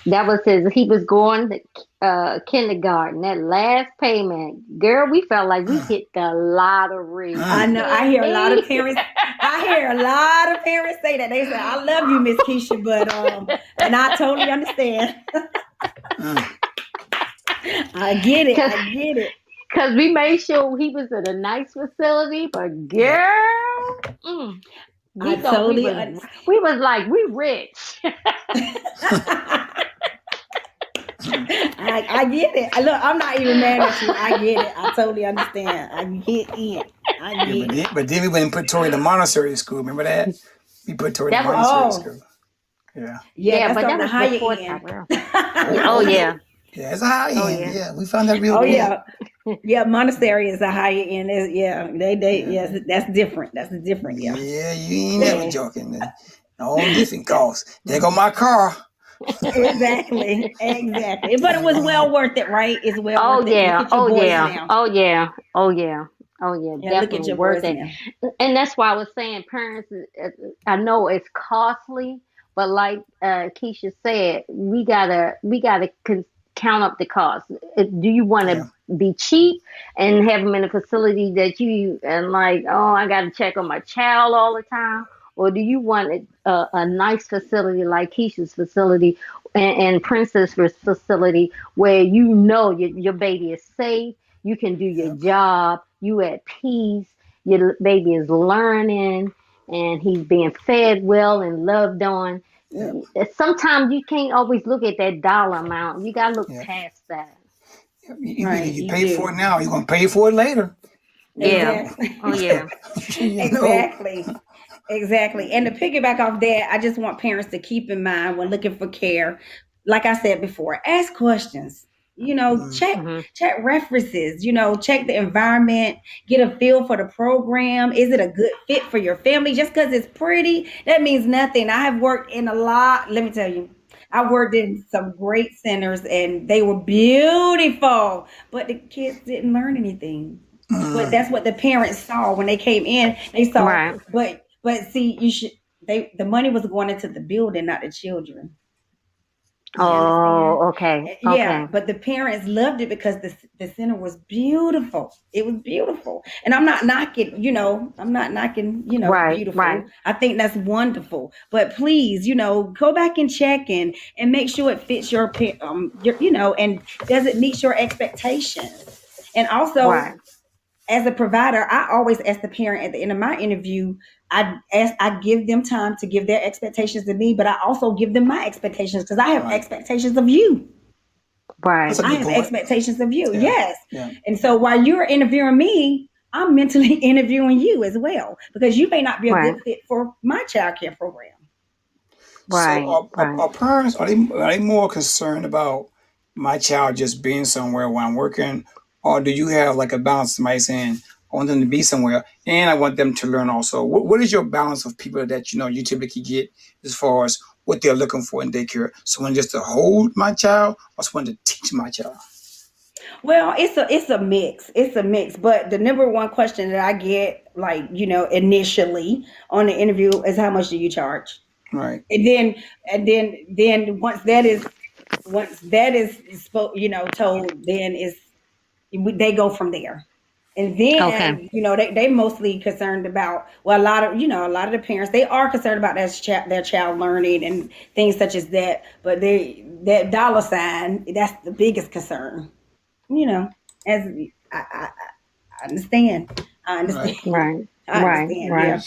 That was he was going to kindergarten. That last payment, girl, we felt like we hit the lottery. I Mm. know. You I hear hear a lot of me? parents. I hear a lot of parents say that. They say, "I love you, Miss Keisha," but and I totally understand. Mm. I get it. Cause, I get it. Cause we made sure he was in a nice facility, but Yep. girl, I we thought totally understand. we was like we rich. I get it. Look, I'm not even mad at you. I get it. I totally understand. I get it. I Yeah, but get it. then we went and put Tori in the Montessori school. Remember that? We put Tori in the That was Montessori Oh, school. Yeah. yeah, yeah, that's but on that the was higher before end. Tyrell. Oh, Oh oh yeah. yeah, Yeah, it's a high oh end. yeah, Yeah, we found that real Oh quick. yeah, yeah. Monastery is a higher end. Yeah, they Yeah. yes, that's different. That's different. Yeah, Yeah, you ain't never yeah. joking. All different costs. There go my car. Exactly, exactly. But it There was go my well worth it, right? It's well oh worth it. Look yeah, at your oh boys yeah, now. oh yeah, oh yeah, oh yeah, Yeah, look at definitely your worth boys it. now. And that's why I was saying, parents. I know it's costly, but like Keisha said, we gotta count up the cost. Do you want Yeah. to be cheap and have them in a facility that you and like, oh, I got to check on my child all the time, or do you want a nice facility like Keisha's facility and Princess facility where your baby is safe, you can do your Yep. job, you at peace, your baby is learning, and he's being fed well and loved on. Yep. Sometimes you can't always look at that dollar amount. You gotta look Yep. past that. Yep. Either Right, you you pay for it do. now, or you're gonna pay for it later. You know. Yeah. Oh Exactly. yeah. You know. Exactly. Exactly. And to piggyback off that, I just want parents to keep in mind when looking for care, like I said before, ask questions. Mm. Hmm. Check references, check the environment, get a feel for the program. Is it a good fit for your family? Just because it's pretty, that means nothing. I have worked in a lot, let me tell you, I worked in some great centers and they were beautiful, but the kids didn't learn anything. But Mm. that's what the parents saw when they came in. They saw, Right. but see, the money was going into the building, not the children. You understand? Oh, okay. Yeah, Okay. but the parents loved it because the center was beautiful. It was beautiful. And I'm not knocking, Right, right. beautiful. I think that's wonderful. But please, go back and check and make sure it fits and does it meet your expectations. And also, Right. as a provider, I always ask the parent at the end of my interview, I give them time to give their expectations to me, but I also give them my expectations because I have Right. expectations of you. That's Right. a I good have point. expectations of you. Yeah. Yes. Yeah. And so while you're interviewing me, I'm mentally interviewing you as well because you may not be a Right. good fit for my child care program. So Right. Right. are parents are they more concerned about my child just being somewhere while I'm working, or do you have like a balance? Somebody saying I want them to be somewhere, and I want them to learn also. What is your balance of people that you typically get as far as what they're looking for in daycare? Someone just to hold my child, or someone to teach my child? Well, it's a mix. It's a mix. But the number one question that I get, like, initially on the interview is how much do you charge? Right. And then once that is told, then they go from there. And Okay. then they mostly concerned about, well, a lot of the parents, they are concerned about their child learning and things such as that, but that dollar sign, that's the biggest concern. you know as I understand. I understand. Right. Right. I Right. understand. Right. Yeah.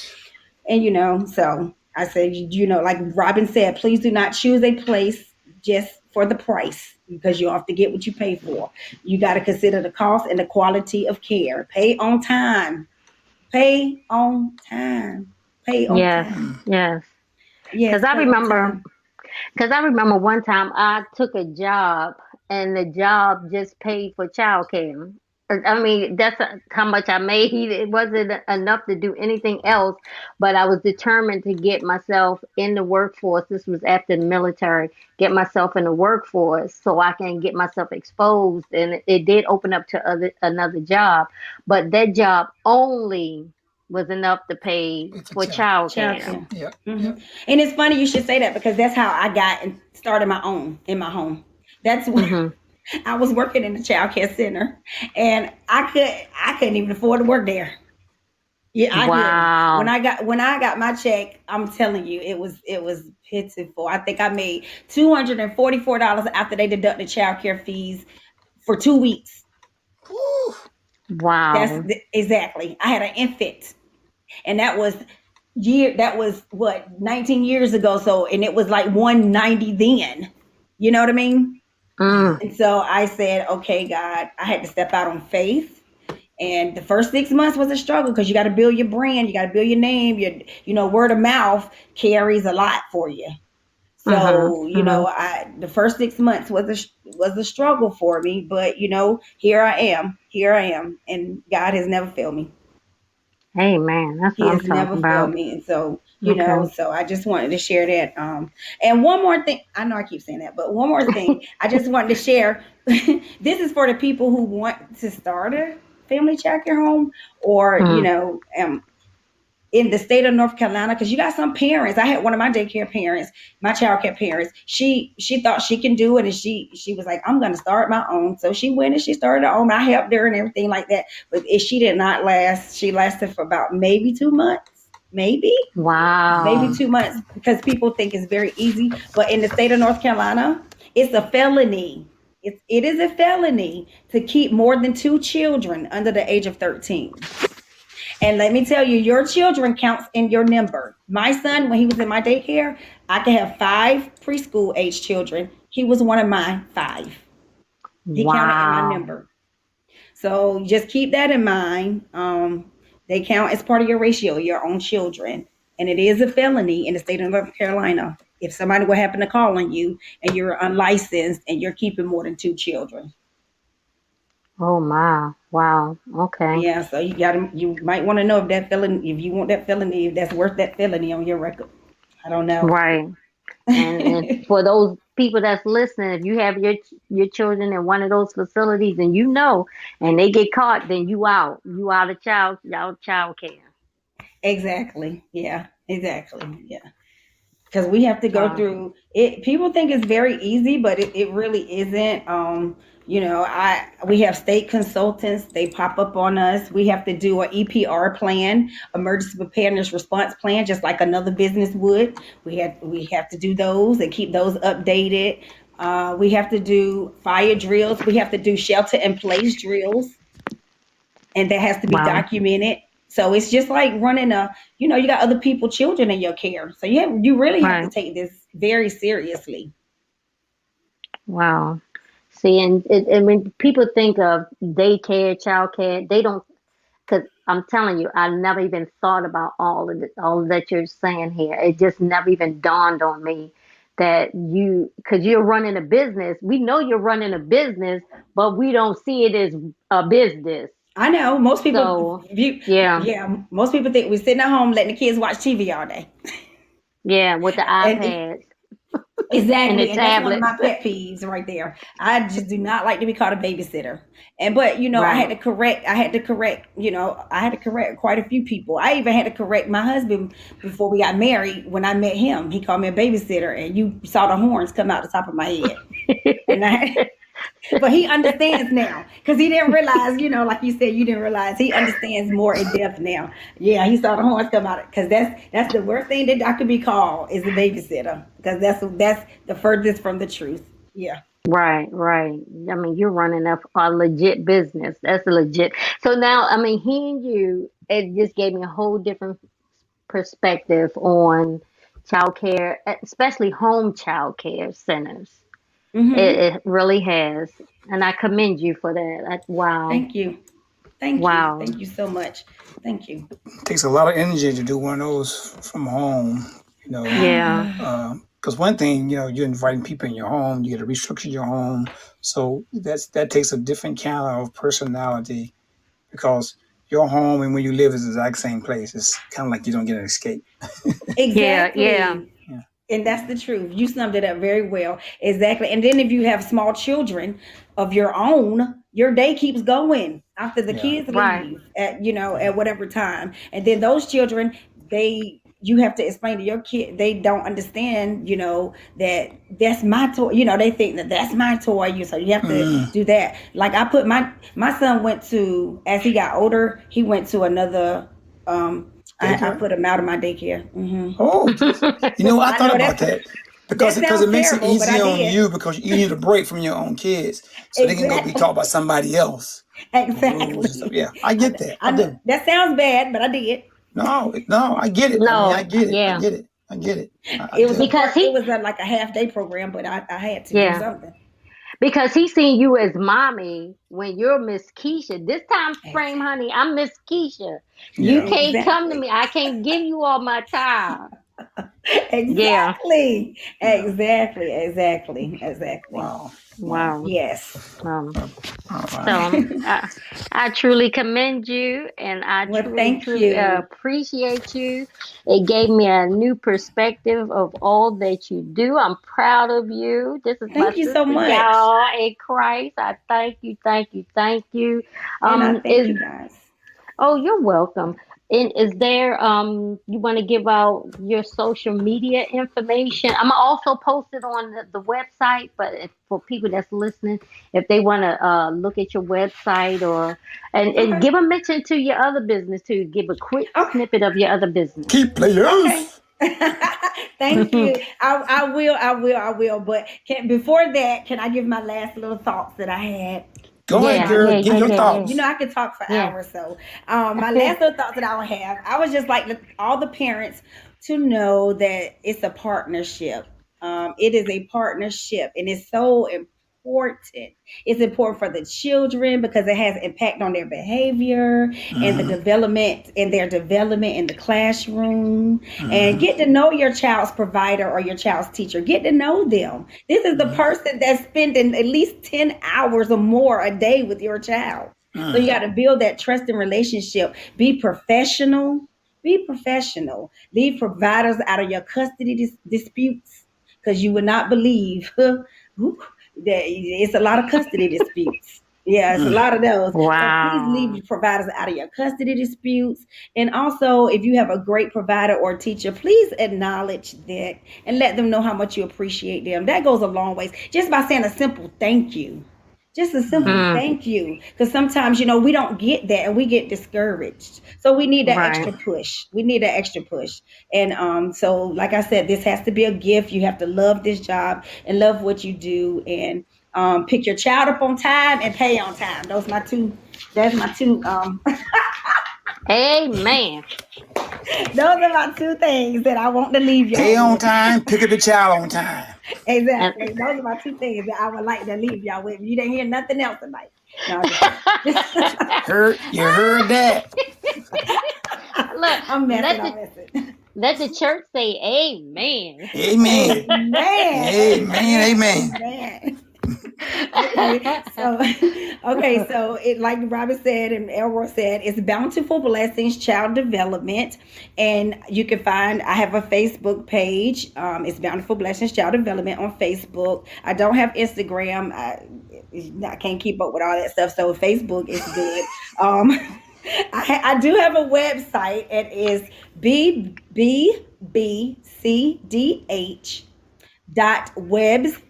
And so I said, like Robin said, please do not choose a place just for the price because you have to get what you pay for. You got to consider the cost and the quality of care. Pay on time. Pay on time. Pay on Yes. time. Mm. Yes. Cause Yes, I pay on remember, time. cause I remember one time I took a job and the job just paid for childcare. I mean, that's how much I made. It wasn't enough to do anything else, but I was determined to get myself in the workforce. This was after the military, get myself in the workforce so I can get myself exposed. And it did open up to another job, but that job only was enough to pay It's a for child. childcare. Childcare. Yep. hmm Yep. And it's funny you should say that because that's how I got and started my own in my home. That's what Hmm. I was working in the child care center, and I couldn't even afford to work there. Yeah, I couldn't. When Wow. I got my check, I'm telling you, it was pitiful. I think I made $244 after they deducted child care fees for 2 weeks. Whew. Wow. Exactly. I had an infant, and that was what 19 years ago. So, and it was like 190 then. You know what I mean? Mm. And so I said, okay, God, I had to step out on faith. And the first 6 months was a struggle because you got to build your brand, you got to build your name. Word of mouth carries a lot for you. Hmm. So Hmm. the first 6 months was a struggle for me, but here I am, and God has never failed me. Hey, man, that's what He I'm has never talking failed about. me. And so, Okay. so I just wanted to share that. And one more thing, I know I keep saying that, but one more thing, I just wanted to share. This is for the people who want to start a family childcare home, or, Mm. in the state of North Carolina, because you got some parents. I had one of my daycare parents, my childcare parents. She thought she can do it, and she was like, "I'm going to start my own." So she went and she started her own. I helped her and everything like that, but she did not last. She lasted for about maybe 2 months, maybe Wow. 2 months, because people think it's very easy, but in the state of North Carolina, it's a felony. It is a felony to keep more than two children under the age of 13. And let me tell you, your children counts in your number. My son, when he was in my daycare, I could have five preschool age children. He was one of my five. He counted in my Wow. number. So just keep that in mind. They count as part of your ratio, your own children. And it is a felony in the state of North Carolina if somebody would happen to call on you and you're unlicensed and you're keeping more than two children. Oh my. Wow. Okay. Yeah, so you might want to know if that felony, if you want that felony, if that's worth that felony on your record. I don't know. Right. And for those people that's listening, if you have your children in one of those facilities and and they get caught, then you out. You out of child care. Exactly. Yeah. Exactly. Yeah. because we have to go Wow. through it. People think it's very easy, but it really isn't. I we have state consultants, they pop up on us. We have to do an EPR plan, emergency preparedness response plan, just like another business would. We have to do those and keep those updated. We have to do fire drills, we have to do shelter in place drills, and that has to be Wow. documented. So it's just like running you got other people, children in your care. So you really have to Right. take this very seriously. Wow. See, and when people think of daycare, childcare, they don't. Because I'm telling you, I never even thought about all that you're saying here. It just never even dawned on me that because you're running a business. We know you're running a business, but we don't see it as a business. I know most people So, view, yeah, yeah, most people think we're sitting at home letting the kids watch TV all day. yeah, with the And iPads and the exactly, and that's one of tablets. my pet peeves right there. I just do not like to be called a babysitter. And but I had Right. to correct. I had to correct quite a few people. I even had to correct my husband before we got married. When I met him, he called me a babysitter, and you saw the horns come out the top of my head. And I but he understands now because he didn't realize, like you said, you didn't realize he understands more in depth now. Yeah, he saw the horns come out because that's the worst thing that I could be called is a babysitter because that's the furthest from the truth. Yeah. Right, right. I mean, you're running a legit business. That's legit. So now, I mean, hearing you, it just gave me a whole different perspective on childcare, especially home childcare centers. Mm-hmm. It really has, and I commend you for that. Like, wow, Thank you. Thank you. wow, Thank you so much. Thank you. It takes a lot of energy to do one of those from home. You know, yeah, because one thing, you're inviting people in your home. You got to restructure your home, so that takes a different kind of personality because your home and where you live is the exact same place. It's kind of like you don't get an escape. yeah, yeah, Exactly. Yeah, And that's the truth. You summed it up very well. Exactly. And then if you have small children of your own, your day keeps going after the yeah. kids right. leave at whatever time. And then those children, you have to explain to your kid, they don't understand, that that's my toy. They think that that's my toy. So you have to Mm. do that. Like I put my son went to, as he got older, he went to another, I Daycare. put him out of my daycare. Oh, I I thought know about that that because it sounds makes it terrible, but I easier on did. you because you need a break from your own kids, so they can go be Exactly. taught by somebody else rules and stuff. Exactly. Yeah, I get that. I I know do. that sounds bad, but I did. No, no, I get it. I mean, I No, get it. I yeah, get it. I get it. I It was a do. because part. It he, was like a half day program, but I had to do yeah, something. because he seen you as mommy when you're Miss Keisha. This time frame, Exactly. honey, I'm Miss Keisha. You Yeah. can't come to Exactly. me. I can't give you all my time. Yeah. Exactly. Yeah. Exactly. Exactly. Exactly. Wow. Wow. Wow. Yes. Um, All so right. I truly commend you, and I Well, truly, thank truly you. appreciate you. It gave me a new perspective of all that you do. I'm proud of you. This is my Thank you so sister, much. y'all, in Christ. I thank you, thank you, thank you. And I thank Is you guys. Oh, you're welcome. And is there you want to give out your social media information? I'm also posted on the website, but for people that's listening, if they want to look at your website or and Okay. give a mention to your other business too. Give a quick Okay. snippet of your other business. Key Okay. players. Thank you. I will. I will. I will. But before that, can I give my last little thoughts that I had? Go ahead, Yeah, My girl. yeah, little, Give yeah, your yeah, yeah, you thoughts. know, I could talk for yeah. hours. So, my last little thoughts that I would have, I was just like all the parents to know that it's a partnership. It is a partnership, and it's so important. It's important for the children because it has impact on their behavior and the Mm-hmm. development and their development in the classroom. And Mm-hmm. get to know your child's provider or your child's teacher. Get to know them. This is the person that's spending at least 10 hours or more a day with your child. So you Mm-hmm. got to build that trust and relationship. Be professional. Be professional. Leave providers out of your custody disputes because you would not believe that it's a lot of custody disputes. Yeah, it's a lot of those. So please leave Wow. your providers out of your custody disputes. And also, if you have a great provider or teacher, please acknowledge that and let them know how much you appreciate them. That goes a long ways. Just by saying a simple thank you. Just a simple Mm. Mm, thank you. Because sometimes, we don't get that and we get discouraged. So we need that right. extra push. We need that extra push. And so, like I said, this has to be a gift. You have to love this job and love what you do. And pick your child up on time and pay on time. Those my two. That's my two. Amen. Those are my two things that I want to leave Pay y'all on with. time, pick up your child on time. And Exactly. Those are my two things that I would like to leave y'all with. You didn't hear nothing else tonight. No, I'm just playing. You heard that? look, I'm messing. let I'm the messing. let the church say amen. Amen. Amen. Amen. Amen. Amen. Amen. Okay, so it like Robert said and Elroy said, it's Bountiful Blessings Child Development, and you can find. I have a Facebook page. It's Bountiful Blessings Child Development on Facebook. I don't have Instagram. I can't keep up with all that stuff, so Facebook is good. Um, I do have a website. It is bbcdh dot webs.com.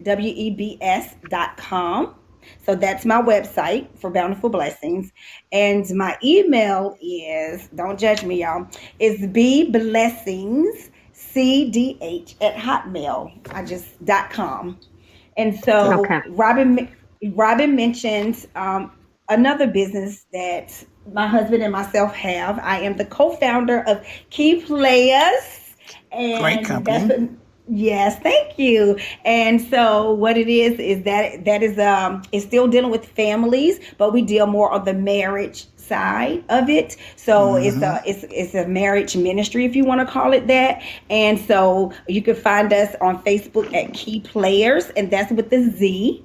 So that's my website for Bountiful Blessings. And my email is, don't judge me, y'all, is bblessingscdh at hotmail. Dot com. And Okay. so Okay. Robin mentioned another business that my husband and myself have. I am the co-founder of Key Players, Great and that's company. a yes, thank you. And so what it is that is it's still dealing with families, but we deal more on the marriage side of it. So Mm-hmm. it's a marriage ministry, if you want to call it that. And so you can find us on Facebook at Key Players, and that's with the Z,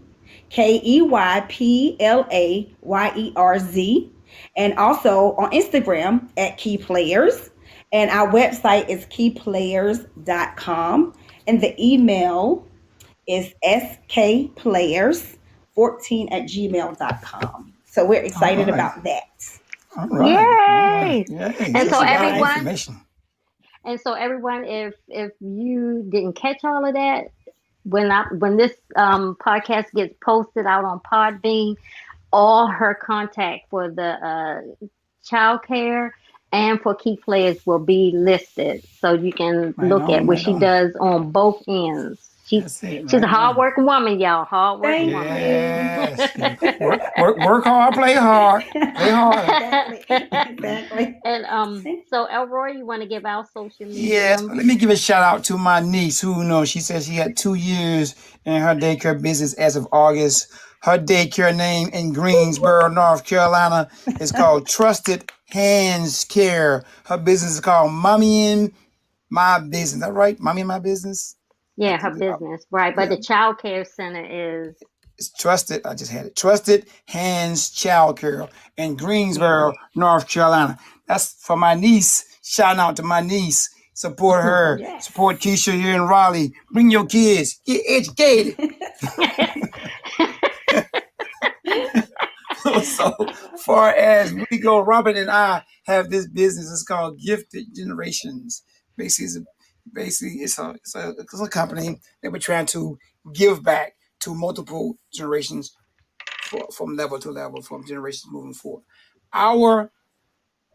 KeyPlayerz, and also on Instagram at Key Players. And our website is keyplayers.com. And the email is skplayers14 at gmail.com. So we're All excited right. about that. All right. All right. Yay. Yay. And This so is valuable Yes. everyone, information. if you didn't catch all of that, when this podcast gets posted out on Podbean, all her contact for the child care and for key players will be listed, so you can Right look at on. what Right she on. does on both ends. That's it. She's a Right on. hardworking woman, y'all. Hardworking Thank woman. you. Yes. Work hard, play hard. Play harder. Exactly. Exactly. And so Elroy, you want to give out social media? Yes, let me give a shout out to my niece who knows she says she had 2 years in her daycare business as of August. Her daycare name in Greensboro, North Carolina is called Trusted Hands Care. Her business is called Mommy in My Business. Is that right? Mommy in My Business? I Yeah, her think business, right? But yeah, the child care center is it's Trusted. I just had it. Trusted Hands Child Care in Greensboro, North Carolina. That's for my niece. Shouting out to my niece. Support her. Support Yes. Keisha here in Raleigh. Bring your kids. Get educated. So far as we go, Robert and I have this business. It's called Gifted Generations. Basically, it's a company that we're trying to give back to multiple generations from level to level, from generations moving forward. Our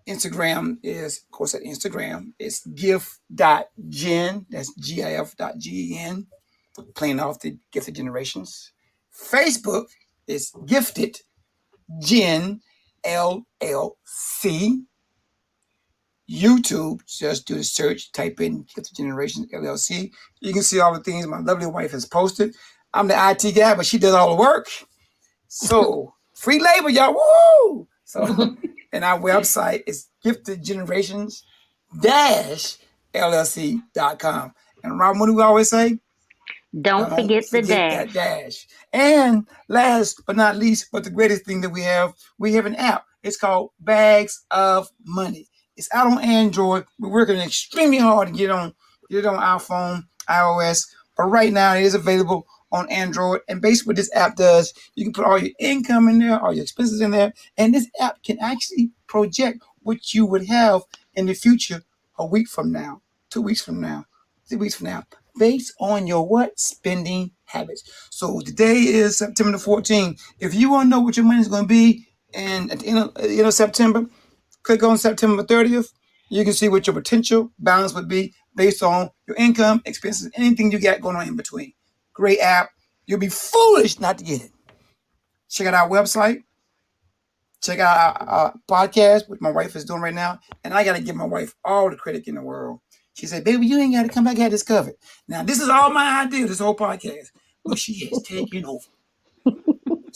Instagram is, of course, at Instagram. It's gift.gen. That's GIF.gen. Playing off the Gifted Generations. Facebook is Gifted Gen LLC. YouTube, just do the search, type in Gifted Generations LLC. You can see all the things my lovely wife has posted. I'm the IT guy, but she does all the work. So free labor, y'all. Woo! So, and our website is giftedgenerations-llc.com. And Rob, what do we always say? don't Don't forget the forget dash. that dash. And last but not least, but the greatest thing that we have an app. It's called Bags of Money. It's out on Android. We're working extremely hard to get it on iPhone, iOS. But right now it is available on Android. And basically what this app does, you can put all your income in there, all your expenses in there, and this app can actually project what you would have in the future a week from now, 2 weeks from now, 3 weeks from now, based on your what? Spending habits. So today is September the 14th. If you want to know what your money is going to be at the end of September, click on September 30th. You can see what your potential balance would be based on your income, expenses, anything you got going on in between. Great app. You'll be foolish not to get it. Check out our website. Check out our podcast, which my wife is doing right now. And I got to give my wife all the credit in the world. She said, baby, you ain't got to come back and this covered. Now, this is all my idea, this whole podcast. But she is taking over.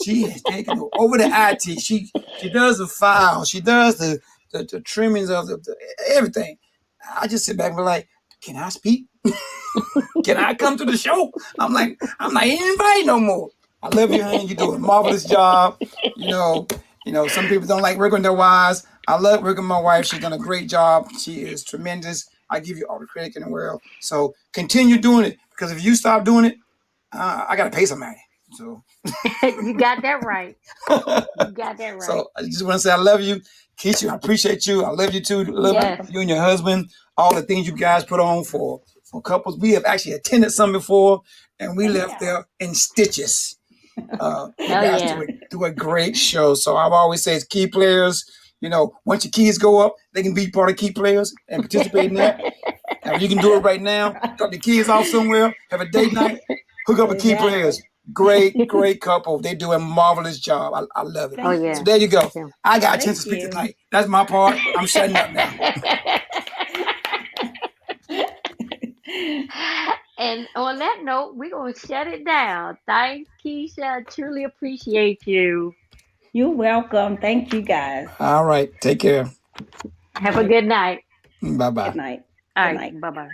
She is taking over the IT. She does the files. She does the trimmings of the everything. I just sit back and be like, can I speak? Can I come to the show? I'm like, I'm not anybody no more. I love you, honey. You're doing a marvelous job. Some people don't like working with their wives. I love working with my wife. She's done a great job. She is tremendous. I give you all the credit in the world. So continue doing it, because if you stop doing it, I got to pay somebody. So You got that right. You got that right. So I just want to say I love you, Keisha. I appreciate you. I love you too. Love Yes. you and your husband. All the things you guys put on for couples. We have actually attended some before, and we left there in stitches. You guys yeah. do a great show. So I've always said, key players. Once your kids go up, they can be part of key players and participate in that. And you can do it right now. Drop the kids off somewhere. Have a date night. Hook up with key players. Great couple. They do a marvelous job. I love it. Oh yeah. So there you go. Yeah. I got a chance to speak tonight. That's my part. I'm shutting up now. And on that note, we're going to shut it down. Thanks, Keisha. I truly appreciate you. You're welcome. Thank you, guys. All right. Take care. Have a good night. Bye-bye. Good night. All Good right. night. Bye-bye.